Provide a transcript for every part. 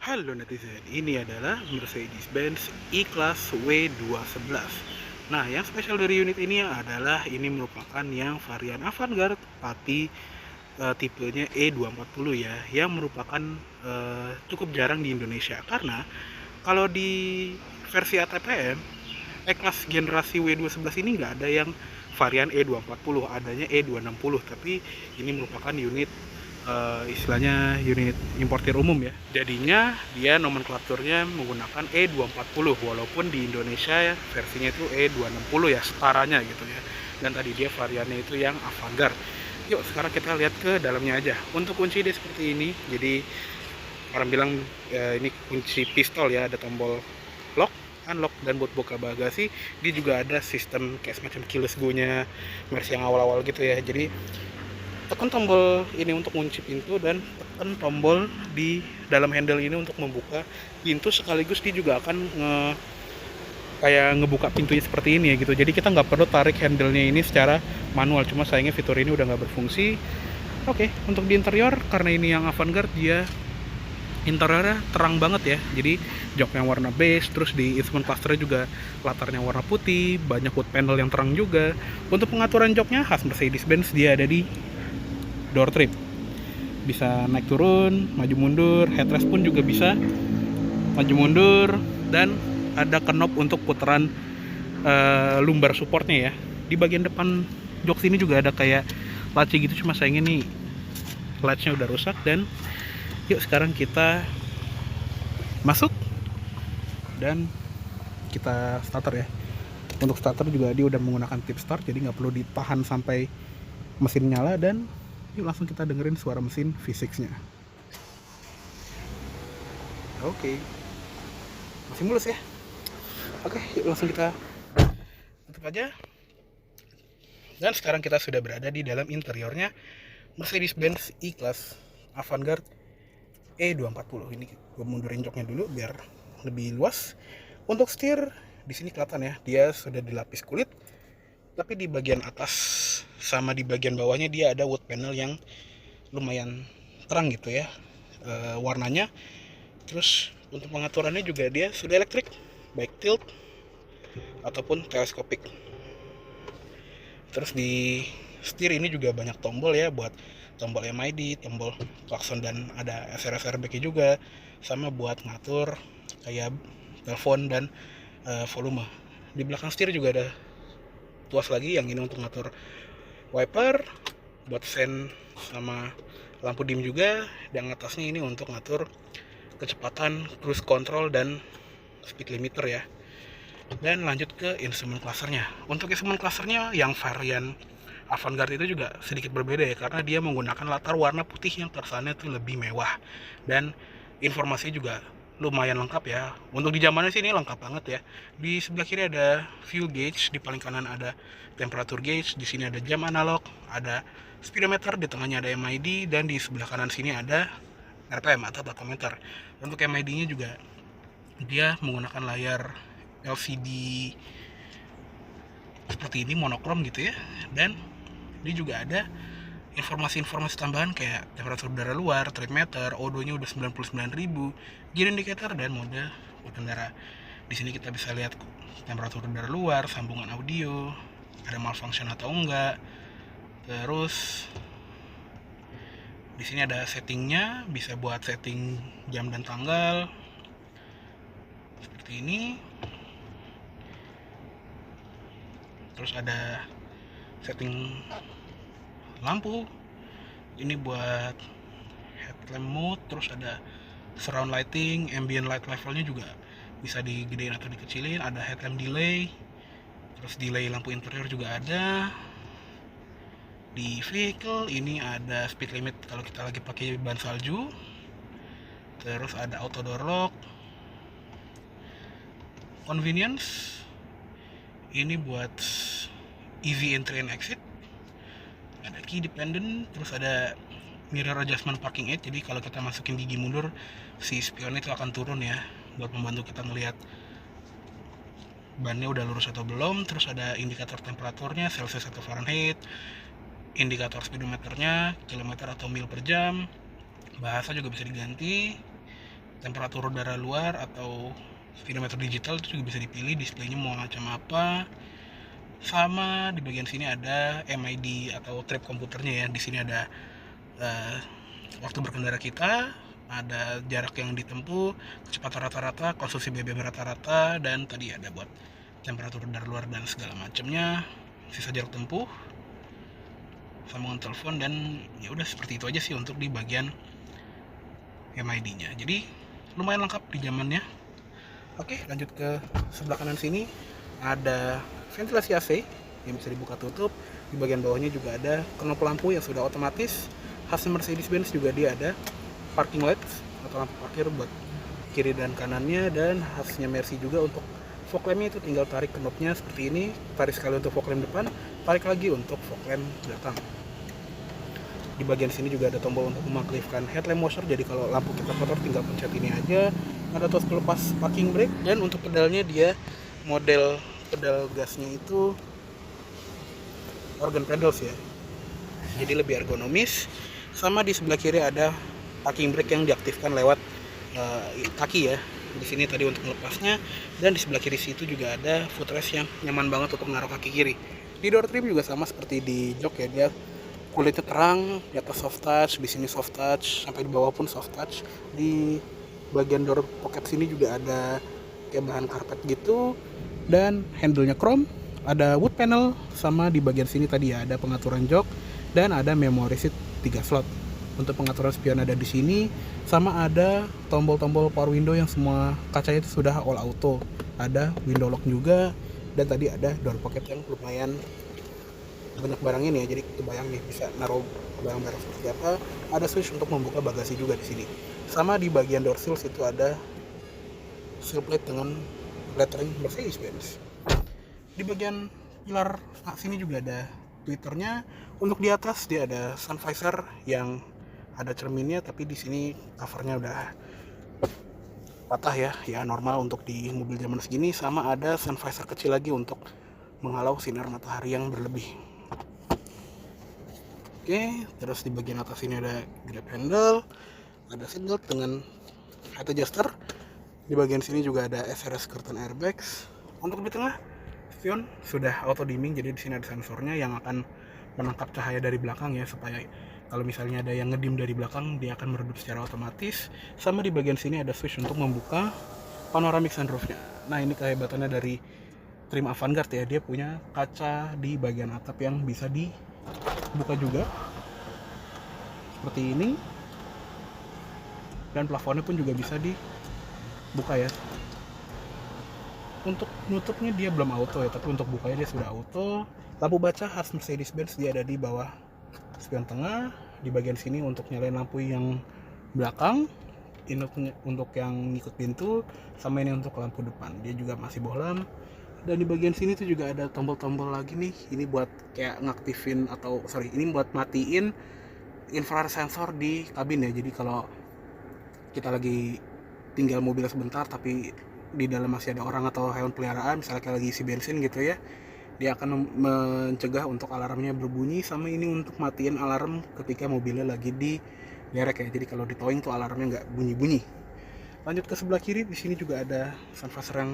Halo netizen, ini adalah Mercedes-Benz E-Class W211. Nah, yang spesial dari unit ini adalah ini merupakan yang varian Avantgarde, tapi tipenya E240 ya, yang merupakan cukup jarang di Indonesia. Karena kalau di versi ATPM, E-Class generasi W211 ini nggak ada yang varian E240, adanya E260, tapi ini merupakan unit istilahnya unit importir umum ya. Jadinya dia nomenklaturnya menggunakan E240 walaupun di Indonesia ya, versinya itu E260 ya, setaranya gitu ya. Dan tadi dia variannya itu yang Avantgarde. Yuk sekarang kita lihat ke dalamnya aja. Untuk kunci dia seperti ini. Jadi orang bilang ini kunci pistol ya, ada tombol lock, unlock, dan buat buka bagasi dia juga ada sistem kayak semacam keyless go-nya versi yang awal-awal gitu ya. Jadi tekan tombol ini untuk kunci pintu dan tekan tombol di dalam handle ini untuk membuka pintu, sekaligus dia juga akan kayak ngebuka pintunya seperti ini ya gitu. Jadi kita nggak perlu tarik handle-nya ini secara manual, cuma sayangnya fitur ini udah nggak berfungsi. Oke, untuk di interior karena ini yang Avantgarde, dia interiornya terang banget ya. Jadi joknya warna beige, terus di instrument cluster juga latarnya warna putih, banyak wood panel yang terang juga. Untuk pengaturan joknya khas Mercedes-Benz, dia ada di door trip, bisa naik turun, maju mundur, headrest pun juga bisa maju mundur, dan ada knob untuk putaran lumbar supportnya ya. Di bagian depan jok sini juga ada kayak laci gitu, cuma sayangnya nih latchnya udah rusak. Dan yuk sekarang kita masuk dan kita starter ya. Untuk starter juga dia udah menggunakan tip start, jadi nggak perlu ditahan sampai mesin nyala. Dan yuk langsung kita dengerin suara mesin V6-nya. Oke, masih mulus ya. Oke, yuk langsung kita tutup aja. Dan sekarang kita sudah berada di dalam interiornya Mercedes-Benz E-Class Avantgarde E240. Ini gue mundurin joknya dulu biar lebih luas. Untuk setir di sini kelihatan ya, dia sudah dilapis kulit, tapi di bagian atas sama di bagian bawahnya dia ada wood panel yang lumayan terang gitu ya warnanya. Terus untuk pengaturannya juga dia sudah elektrik, baik tilt ataupun teleskopik. Terus di setir ini juga banyak tombol ya, buat tombol MID, tombol klakson, dan ada SR backnya juga, sama buat ngatur kayak telepon dan volume. Di belakang setir juga ada tuas lagi, yang ini untuk ngatur wiper, buat sen sama lampu dim juga. Dan atasnya ini untuk ngatur kecepatan, cruise control, dan speed limiter ya. Dan lanjut ke instrument clusternya. Untuk instrument clusternya yang varian Avantgarde itu juga sedikit berbeda ya, karena dia menggunakan latar warna putih yang kesannya tuh lebih mewah, dan informasinya juga lumayan lengkap ya. Untuk di zamannya sih ini lengkap banget ya. Di sebelah kiri ada fuel gauge, di paling kanan ada temperature gauge, di sini ada jam analog, ada speedometer, di tengahnya ada MID, dan di sebelah kanan sini ada RPM atau tachometer. Untuk MID-nya juga dia menggunakan layar LCD seperti ini, monokrom gitu ya. Dan dia juga ada informasi-informasi tambahan kayak temperatur udara luar, trip meter, O2-nya udah 99.000, gear indicator, dan mode berkendara. Di sini kita bisa lihat temperatur udara luar, sambungan audio, ada malfunction atau enggak. Terus di sini ada settingnya, bisa buat setting jam dan tanggal seperti ini. Terus ada setting lampu, ini buat headlamp mode. Terus ada surround lighting, ambient light levelnya juga bisa digedein atau dikecilin. Ada headlamp delay, terus delay lampu interior juga ada. Di vehicle ini ada speed limit kalau kita lagi pakai ban salju. Terus ada auto door lock. Convenience ini buat easy entry and exit. Ada key dependent, terus ada mirror adjustment parking aid. Jadi kalau kita masukin gigi mundur, si spion itu akan turun ya, buat membantu kita melihat bannya udah lurus atau belum. Terus ada indikator temperaturnya, Celsius atau Fahrenheit, indikator speedometernya, kilometer atau mil per jam. Bahasa juga bisa diganti. temperatur udara luar atau speedometer digital itu juga bisa dipilih displaynya mau macam apa. Sama di bagian sini ada MID atau trip komputernya ya. Di sini ada waktu berkendara kita, ada jarak yang ditempuh, kecepatan rata-rata, konsumsi BBM rata-rata, dan tadi ada buat temperatur udara luar dan segala macamnya, sisa jarak tempuh, sambungan telepon, dan ya udah seperti itu aja sih untuk di bagian MID-nya. Jadi lumayan lengkap di zamannya. Oke, lanjut ke sebelah kanan sini ada ventilasi AC yang bisa dibuka tutup. Di bagian bawahnya juga ada knop lampu yang sudah otomatis. Khasnya Mercedes-Benz juga dia ada parking lights atau lampu parkir buat kiri dan kanannya, dan khasnya Mercy juga untuk fog lampnya itu tinggal tarik knopnya seperti ini, tarik sekali untuk fog lamp depan, tarik lagi untuk fog lamp belakang. Di bagian sini juga ada tombol untuk mengaktifkan headlamp washer, jadi kalau lampu kita kotor tinggal pencet ini aja. Ada tombol pelepas parking brake, dan untuk pedalnya dia model pedal gasnya itu organ pedals ya, jadi lebih ergonomis. Sama di sebelah kiri ada parking brake yang diaktifkan lewat kaki ya. Di sini tadi untuk melepasnya, dan di sebelah kiri situ juga ada footrest yang nyaman banget untuk menaruh kaki kiri. Di door trim juga sama seperti di jok ya, dia kulitnya terang, di atas soft touch, di sini soft touch, sampai di bawah pun soft touch. Di bagian door pocket sini juga ada kayak bahan karpet gitu, dan handle-nya chrome, ada wood panel, sama di bagian sini tadi ya ada pengaturan jok, dan ada memory seat 3 slot. Untuk pengaturan spion ada di sini, sama ada tombol-tombol power window yang semua kacanya itu sudah all auto. Ada window lock juga, dan tadi ada door pocket yang lumayan banyak barang ini ya, jadi kebayang nih bisa naruh barang-barang seperti apa. Ada switch untuk membuka bagasi juga di sini. Sama di bagian door sills itu ada sill plate dengan lettering Mercedes-Benz. Di bagian pilar sini juga ada tweeternya. Untuk di atas dia ada sun visor yang ada cerminnya, tapi di sini covernya udah patah ya normal untuk di mobil zaman segini. Sama ada sun visor kecil lagi untuk menghalau sinar matahari yang berlebih. Oke, terus di bagian atas ini ada grab handle, ada seatbelt dengan head adjuster. Di bagian sini juga ada SRS curtain airbags. Untuk di tengah, spion sudah auto dimming, jadi di sini ada sensornya yang akan menangkap cahaya dari belakang ya, supaya kalau misalnya ada yang ngedim dari belakang dia akan meredup secara otomatis. Sama di bagian sini ada switch untuk membuka panoramic sunroofnya. Nah, ini kehebatannya dari trim Avantgarde ya, dia punya kaca di bagian atap yang bisa dibuka juga seperti ini, dan plafonnya pun juga bisa dibuka ya. Untuk nutupnya dia belum auto ya, tapi untuk bukanya dia sudah auto. Lampu baca khas Mercedes-Benz dia ada di bawah spion tengah. Di bagian sini untuk nyalain lampu yang belakang, ini untuk yang ngikut pintu, sama ini untuk lampu depan, dia juga masih bohlam. Dan di bagian sini tuh juga ada tombol-tombol lagi nih, ini buat kayak ngaktifin ini buat matiin infrared sensor di kabin ya. Jadi kalau kita lagi tinggal mobil sebentar tapi di dalam masih ada orang atau hewan peliharaan, misalnya kayak lagi isi bensin gitu ya, dia akan mencegah untuk alarmnya berbunyi. Sama ini untuk matiin alarm ketika mobilnya lagi di derek ya, jadi kalau di towing tuh alarmnya nggak bunyi-bunyi. Lanjut ke sebelah kiri, di sini juga ada sun visor yang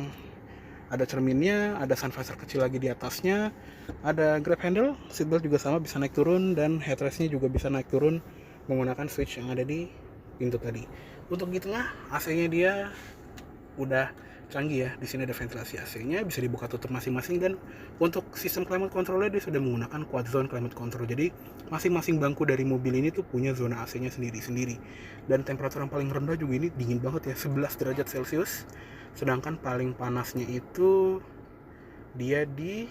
ada cerminnya, ada sun visor kecil lagi di atasnya, ada grab handle, seatbelt juga sama bisa naik turun, dan headrestnya juga bisa naik turun menggunakan switch yang ada di pintu tadi. Untuk di tengah, AC-nya dia udah canggih ya. Di sini ada ventilasi AC-nya, bisa dibuka tutup masing-masing, dan untuk sistem climate control-nya dia sudah menggunakan quad zone climate control. Jadi masing-masing bangku dari mobil ini tuh punya zona AC-nya sendiri-sendiri. Dan temperatur yang paling rendah juga ini dingin banget ya, 11 derajat Celcius. Sedangkan paling panasnya itu dia di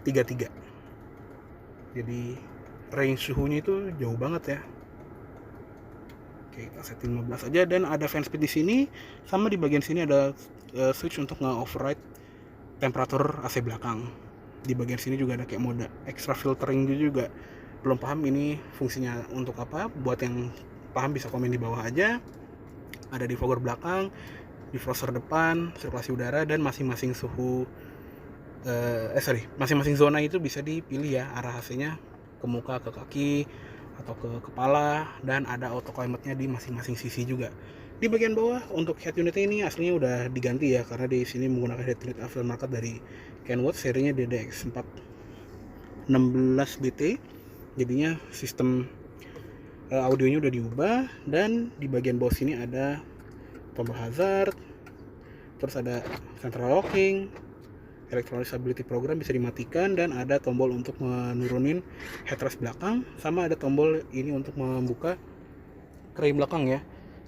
33. Jadi range suhunya itu jauh banget ya. Oke, kita setting 15 aja, dan ada fan speed di sini. Sama di bagian sini ada switch untuk nge-override temperatur AC belakang. Di bagian sini juga ada kayak mode extra filtering juga. Belum paham ini fungsinya untuk apa. Buat yang paham bisa komen di bawah aja. Ada defogger belakang, defroster depan, sirkulasi udara, dan masing-masing masing-masing zona itu bisa dipilih ya, arah AC-nya ke muka, ke kaki, atau ke kepala, dan ada auto climate-nya di masing-masing sisi juga. Di bagian bawah untuk head unit ini aslinya udah diganti ya, karena di sini menggunakan head unit aftermarket dari Kenwood serinya DDX 416BT. Jadinya sistem audionya udah diubah, dan di bagian bawah sini ada tombol hazard, terus ada central locking, electronic stability program bisa dimatikan, dan ada tombol untuk menurunin headrest belakang, sama ada tombol ini untuk membuka rem belakang ya.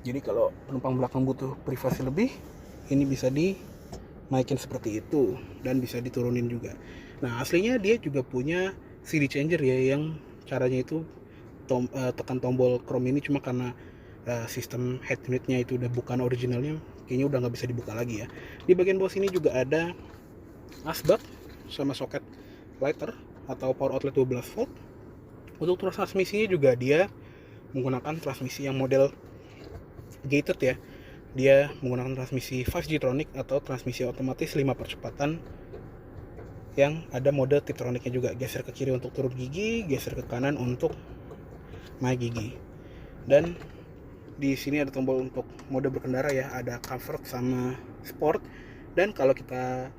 Jadi kalau penumpang belakang butuh privasi lebih, ini bisa dinaikin seperti itu dan bisa diturunin juga. Nah, aslinya dia juga punya CD changer ya, yang caranya itu tekan tombol chrome ini, cuma karena sistem head unitnya itu udah bukan originalnya, kayaknya udah nggak bisa dibuka lagi ya. Di bagian bawah sini juga ada asbak sama soket lighter atau power outlet 12 volt. Untuk transmisinya juga dia menggunakan transmisi yang model gated ya. Dia menggunakan transmisi 5G Tronic atau transmisi otomatis 5 percepatan yang ada mode Tiptronicnya juga. Geser ke kiri untuk turun gigi, geser ke kanan untuk naik gigi. Dan di sini ada tombol untuk mode berkendara ya, ada comfort sama sport. Dan kalau kita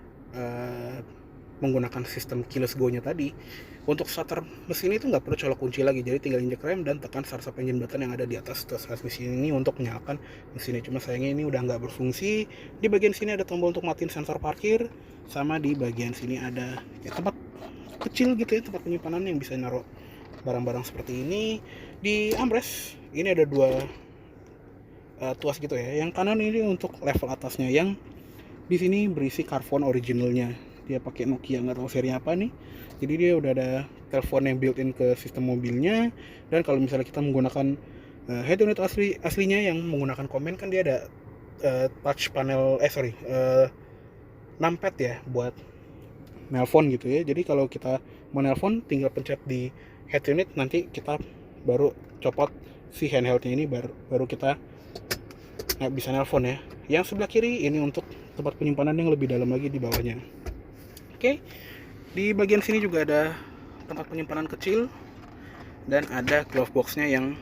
menggunakan sistem keyless go-nya tadi, untuk starter mesin itu nggak perlu colok kunci lagi, jadi tinggal injek rem dan tekan start stop engine button yang ada di atas transmisi ini untuk menyalakan mesinnya. Cuma sayangnya ini udah nggak berfungsi. Di bagian sini ada tombol untuk matiin sensor parkir, sama di bagian sini ada ya, tempat kecil gitu ya, tempat penyimpanan yang bisa naruh barang-barang seperti ini. Di armrest ini ada dua tuas gitu ya. Yang kanan ini untuk level atasnya, yang di sini berisi Carphone originalnya. Dia pakai Nokia, nggak tahu seri apa nih. Jadi dia udah ada telepon yang built-in ke sistem mobilnya. Dan kalau misalnya kita menggunakan head unit aslinya yang menggunakan komen, kan dia ada touch panel, numpad ya buat nelpon gitu ya. Jadi kalau kita mau nelpon tinggal pencet di head unit, nanti kita baru copot si handheldnya ini, baru kita bisa nelpon ya. Yang sebelah kiri ini untuk tempat penyimpanan yang lebih dalam lagi di bawahnya. Oke. Di bagian sini juga ada tempat penyimpanan kecil, dan ada glove boxnya yang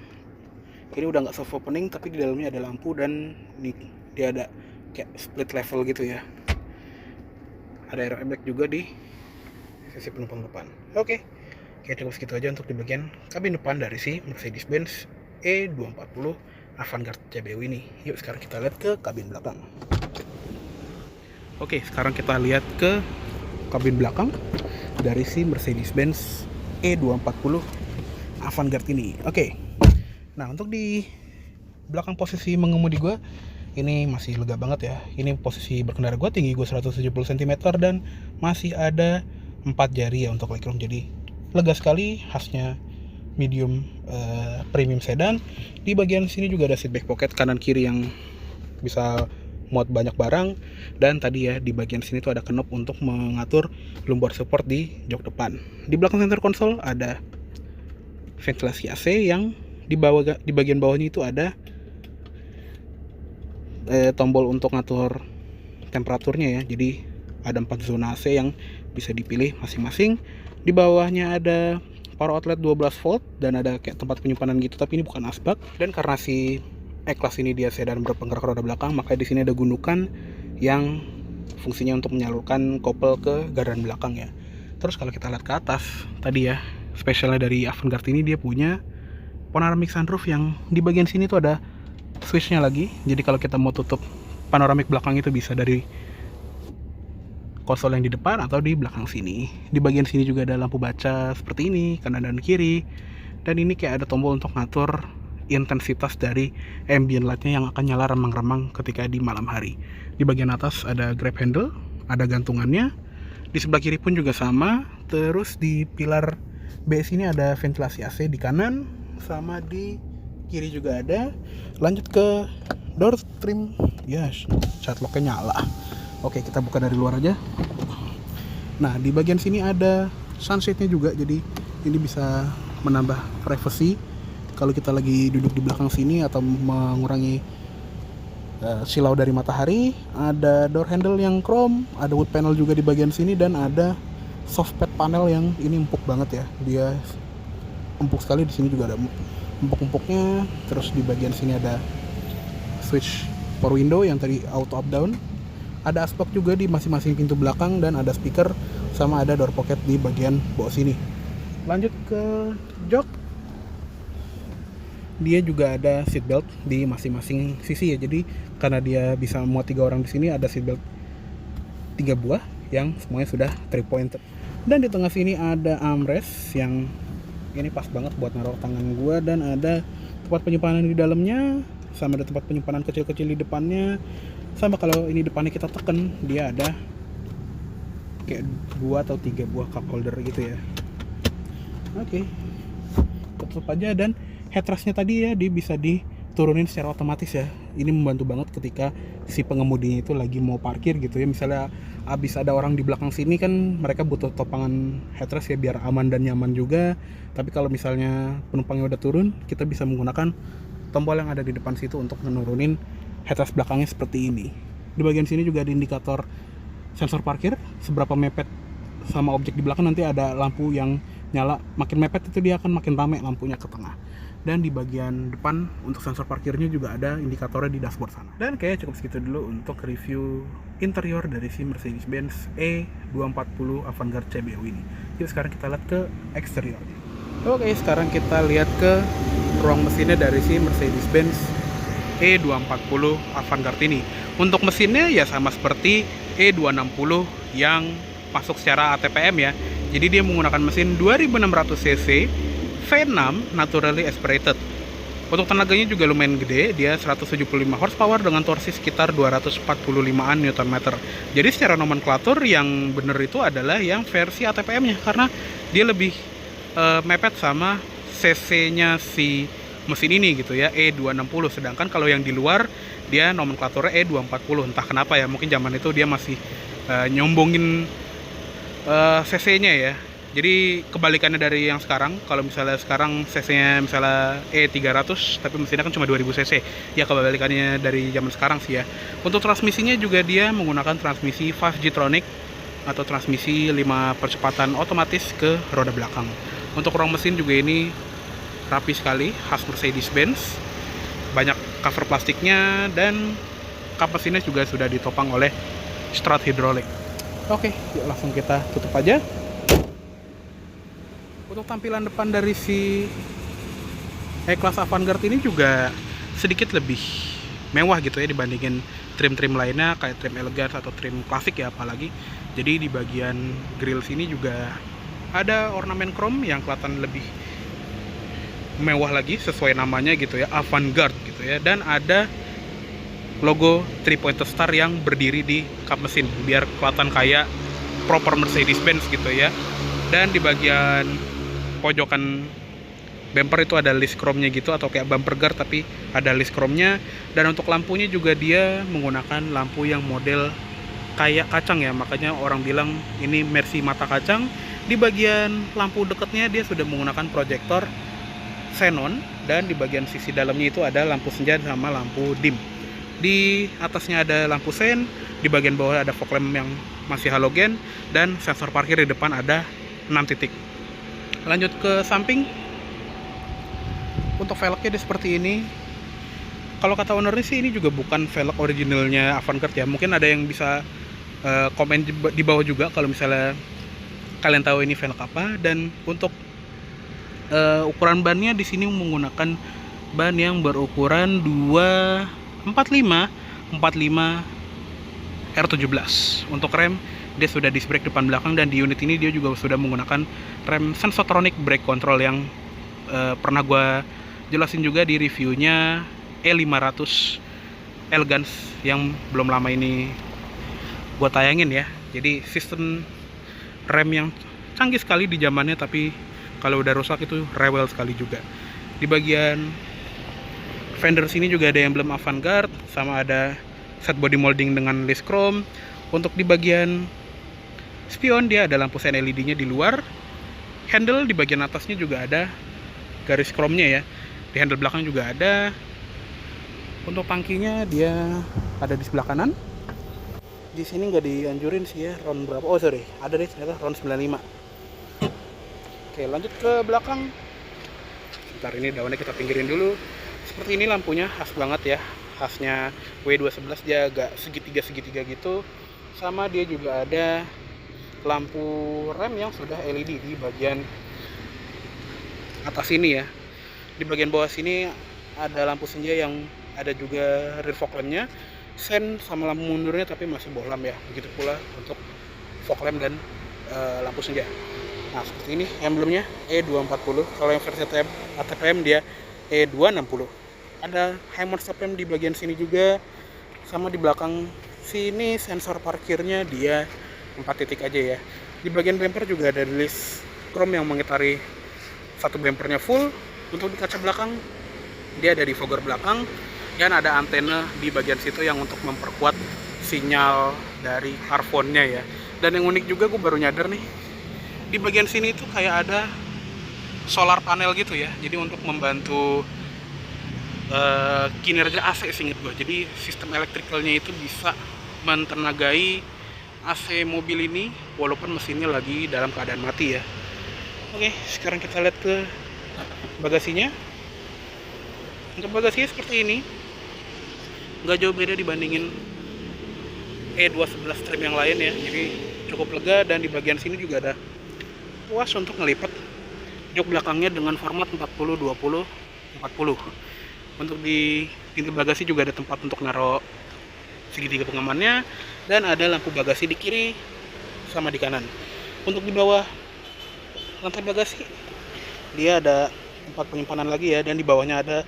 ini udah nggak soft opening, tapi di dalamnya ada lampu, dan dia ada kayak split level gitu ya. Ada airbag juga di sisi penumpang depan. Oke, cukup segitu aja untuk di bagian kabin depan dari si Mercedes-Benz E240 Avantgarde CBU ini. Yuk sekarang kita lihat ke kabin belakang. Oke, sekarang kita lihat ke kabin belakang dari si Mercedes-Benz E240 Avantgarde ini. Oke. Nah, untuk di belakang posisi mengemudi gue ini masih lega banget ya. Ini posisi berkendara gue, tinggi gue 170 cm dan masih ada 4 jari ya untuk legroom. Jadi lega sekali, khasnya medium premium sedan. Di bagian sini juga ada seat back pocket kanan kiri yang bisa muat banyak barang, dan tadi ya di bagian sini tuh ada knob untuk mengatur lumbar support di jok depan. Di belakang center console ada ventilasi AC yang di bagian bawahnya itu ada tombol untuk ngatur temperaturnya ya. Jadi ada 4 zona AC yang bisa dipilih masing-masing. Di bawahnya ada power outlet 12 volt dan ada kayak tempat penyimpanan gitu, tapi ini bukan asbak. Dan karena si E-Class ini dia sedan berpenggerak roda belakang, maka di sini ada gundukan yang fungsinya untuk menyalurkan kopel ke gardan belakang ya. Terus kalau kita lihat ke atas tadi ya, spesialnya dari Avantgarde ini dia punya panoramic sunroof yang di bagian sini tuh ada switchnya lagi. Jadi kalau kita mau tutup panoramic belakang itu bisa dari konsol yang di depan atau di belakang sini. Di bagian sini juga ada lampu baca seperti ini, kanan dan kiri. Dan ini kayak ada tombol untuk ngatur intensitas dari ambient lightnya yang akan nyala remang-remang ketika di malam hari. Di bagian atas ada grab handle, ada gantungannya. Di sebelah kiri pun juga sama. Terus di pilar base ini ada ventilasi AC di kanan, sama di kiri juga ada. Lanjut ke door trim, yes, cat locknya nyala. Oke, kita buka dari luar aja. Nah, di bagian sini ada sunshade-nya juga, jadi ini bisa menambah privacy kalau kita lagi duduk di belakang sini atau mengurangi silau dari matahari. Ada door handle yang chrome, ada wood panel juga di bagian sini, dan ada soft pad panel yang ini empuk banget ya. Dia empuk sekali. Di sini juga ada empuk-empuknya. Terus di bagian sini ada switch power window yang tadi auto up down. Ada asbak juga di masing-masing pintu belakang, dan ada speaker sama ada door pocket di bagian bawah sini. Lanjut ke jok. Dia juga ada seat belt di masing-masing sisi ya. Jadi karena dia bisa muat 3 orang di sini, ada seat belt 3 buah yang semuanya sudah 3 pointed. Dan di tengah sini ada armrest yang ini pas banget buat naruh tangan gua, dan ada tempat penyimpanan di dalamnya, sama ada tempat penyimpanan kecil-kecil di depannya. Sama kalau ini depannya kita tekan, dia ada kayak 2 atau 3 buah cup holder gitu ya. Oke. Tutup aja. Dan headrestnya tadi ya, dia bisa diturunin secara otomatis ya. Ini membantu banget ketika si pengemudinya itu lagi mau parkir gitu ya. Misalnya abis ada orang di belakang sini kan, mereka butuh topangan headrest ya biar aman dan nyaman juga. Tapi kalau misalnya penumpangnya udah turun, kita bisa menggunakan tombol yang ada di depan situ untuk menurunin headrest belakangnya seperti ini. Di bagian sini juga ada indikator sensor parkir, seberapa mepet sama objek di belakang. Nanti ada lampu yang nyala, makin mepet itu dia akan makin rame lampunya ke tengah. Dan di bagian depan untuk sensor parkirnya juga ada indikatornya di dashboard sana. Dan kayaknya cukup segitu dulu untuk review interior dari si Mercedes-Benz E240 Avantgarde CBU ini. Jadi sekarang kita lihat ke eksteriornya. Oke, sekarang kita lihat ke ruang mesinnya dari si Mercedes-Benz E240 Avantgarde ini. Untuk mesinnya ya sama seperti E260 yang masuk secara ATPM ya. Jadi dia menggunakan mesin 2600 cc V6 naturally aspirated. Untuk tenaganya juga lumayan gede, dia 175 horsepower dengan torsi sekitar 245an Nm. Jadi secara nomenklatur yang bener itu adalah yang versi ATPM-nya, karena dia lebih mepet sama cc-nya si mesin ini gitu ya, E260. Sedangkan kalau yang di luar dia nomenklaturnya E240. Entah kenapa ya, mungkin zaman itu dia masih nyombongin cc-nya ya. Jadi kebalikannya dari yang sekarang. Kalau misalnya sekarang cc-nya misalnya E300 tapi mesinnya kan cuma 2000 cc. Ya kebalikannya dari zaman sekarang sih ya. Untuk transmisinya juga dia menggunakan transmisi 5G-tronic atau transmisi 5 percepatan otomatis ke roda belakang. Untuk ruang mesin juga ini rapi sekali, khas Mercedes-Benz. Banyak cover plastiknya, dan kap mesinnya juga sudah ditopang oleh strut hidrolik. Oke, yuk langsung kita tutup aja. Untuk tampilan depan dari si E-Class Avantgarde ini juga sedikit lebih mewah gitu ya dibandingin trim-trim lainnya kayak trim elegans atau trim klasik ya apalagi. Jadi di bagian grill sini juga ada ornamen chrome yang kelihatan lebih mewah lagi sesuai namanya gitu ya, Avantgarde gitu ya. Dan ada logo 3-pointed star yang berdiri di kap mesin biar kelihatan kayak proper Mercedes-Benz gitu ya. Dan di bagian pojokan bumper itu ada list chrome-nya gitu, atau kayak bumper guard tapi ada list chrome-nya. Dan untuk lampunya juga dia menggunakan lampu yang model kayak kacang ya, makanya orang bilang ini Mercy mata kacang. Di bagian lampu dekatnya dia sudah menggunakan proyektor xenon, dan di bagian sisi dalamnya itu ada lampu senja sama lampu dim. Di atasnya ada lampu sen, di bagian bawah ada fog lamp yang masih halogen, dan sensor parkir di depan ada 6 titik. Lanjut ke samping. Untuk velgnya dia seperti ini. Kalau kata ownernya sih ini juga bukan velg originalnya Avantgarde ya. Mungkin ada yang bisa komen di bawah juga kalau misalnya kalian tahu ini velg apa. Dan untuk ukuran bannya di sini menggunakan ban yang berukuran 245 R17. Untuk rem dia sudah disc brake depan belakang, dan di unit ini dia juga sudah menggunakan rem Sensotronic brake control yang pernah gue jelasin juga di reviewnya E500 Elegance yang belum lama ini gue tayangin ya. Jadi sistem rem yang canggih sekali di zamannya, tapi kalau udah rusak itu rewel sekali juga. Di bagian fender sini juga ada emblem Avantgarde, sama ada set body molding dengan list chrome. Untuk di bagian spion dia ada lampu sen LED-nya di luar. Handle di bagian atasnya juga ada garis chrome-nya ya. Di handle belakang juga ada. Untuk tangkinya dia ada di sebelah kanan. Di sini nggak dianjurin sih ya round berapa. Oh sorry, ada deh ternyata round 95. Oke, lanjut ke belakang. Sebentar, ini daunnya kita pinggirin dulu. Seperti ini lampunya, khas banget ya, khasnya W211, dia agak segitiga-segitiga gitu. Sama dia juga ada lampu rem yang sudah LED di bagian atas sini ya. Di bagian bawah sini ada lampu senja yang ada juga rear fog lampnya, sen sama lampu mundurnya tapi masih bohlam ya. Begitu pula untuk fog lamp dan lampu senja. Nah, seperti ini emblemnya E240. Kalau yang versi ATPM dia E260. Ada hammer stop lamp di bagian sini juga. Sama di belakang sini sensor parkirnya dia 4 titik aja ya. Di bagian bumper juga ada rilis chrome yang mengitari satu bumpernya full. Untuk di kaca belakang dia ada defogger belakang dan ada antena di bagian situ yang untuk memperkuat sinyal dari carphone-nya ya. Dan yang unik juga gue baru nyadar nih, di bagian sini tuh kayak ada solar panel gitu ya. Jadi untuk membantu kinerja AC seinget gue. Jadi sistem elektrikalnya itu bisa mentenagai AC mobil ini walaupun mesinnya lagi dalam keadaan mati ya. Oke, sekarang kita lihat ke bagasinya. Untuk bagasinya seperti ini, nggak jauh beda dibandingin E211 trim yang lain ya. Jadi cukup lega, dan di bagian sini juga ada puas untuk ngelipat jok belakangnya dengan format 40-20-40. Untuk di pintu bagasi juga ada tempat untuk naruh segitiga pengamannya, dan ada lampu bagasi di kiri sama di kanan. Untuk di bawah lantai bagasi dia ada tempat penyimpanan lagi ya, dan di bawahnya ada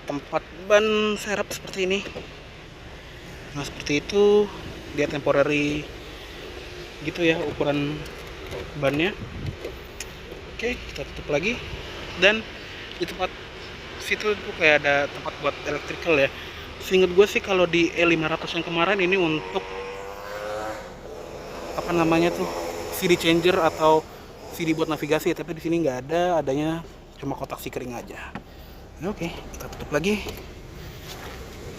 tempat ban serep seperti ini. Nah, seperti itu dia temporary gitu ya ukuran bannya. Oke, kita tutup lagi. Dan di tempat situ tuh kayak ada tempat buat electrical ya. Seinget gue sih kalau di E500 yang kemarin ini untuk apa namanya tuh, CD changer atau CD buat navigasi, tapi di sini nggak ada, adanya cuma kotak si kering aja. Oke, kita tutup lagi.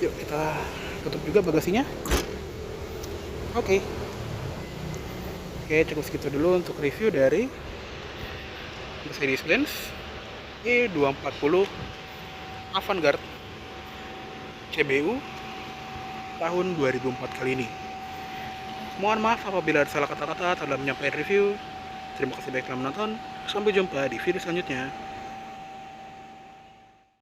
Yuk kita tutup juga bagasinya. Oke, cukup segitu dulu untuk review dari Mercedes-Benz E240 Avantgarde CBU tahun 2004 kali ini. Mohon maaf apabila ada salah kata-kata dalam menyampaikan review. Terima kasih banyak telah menonton. Sampai jumpa di video selanjutnya.